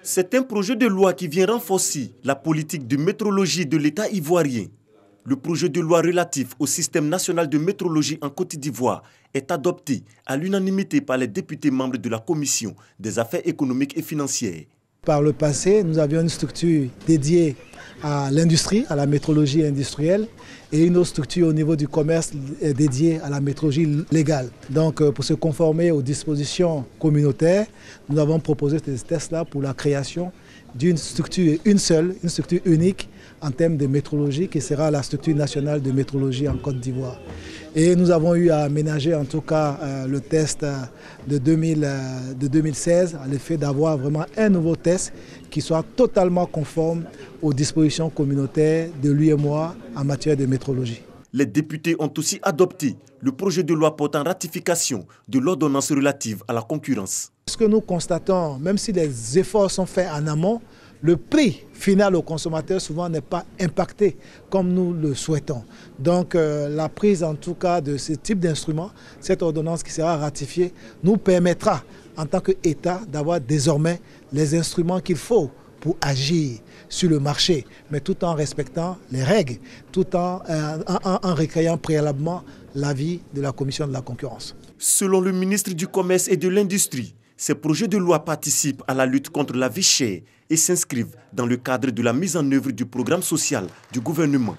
C'est un projet de loi qui vient renforcer la politique de métrologie de l'État ivoirien. Le projet de loi relatif au système national de métrologie en Côte d'Ivoire est adopté à l'unanimité par les députés membres de la Commission des affaires économiques et financières. Par le passé, nous avions une structure dédiée à l'industrie, à la métrologie industrielle, et une autre structure au niveau du commerce dédiée à la métrologie légale. Donc, pour se conformer aux dispositions communautaires, nous avons proposé ces tests-là pour la création d'une structure, une structure unique en termes de métrologie, qui sera la structure nationale de métrologie en Côte d'Ivoire. Et nous avons eu à aménager en tout cas le test de 2016, à l'effet d'avoir vraiment un nouveau test qui soit totalement conforme aux dispositions communautaires de l'UEMOA en matière de métrologie. Les députés ont aussi adopté le projet de loi portant ratification de l'ordonnance relative à la concurrence. Ce que nous constatons, même si les efforts sont faits en amont, le prix final au consommateur souvent n'est pas impacté comme nous le souhaitons. Donc la prise en tout cas de ce type d'instrument, cette ordonnance qui sera ratifiée, nous permettra en tant qu'État d'avoir désormais les instruments qu'il faut pour agir sur le marché, mais tout en respectant les règles, tout en recueillant préalablement l'avis de la Commission de la concurrence. Selon le ministre du Commerce et de l'Industrie, ces projets de loi participent à la lutte contre la vie chère et s'inscrivent dans le cadre de la mise en œuvre du programme social du gouvernement.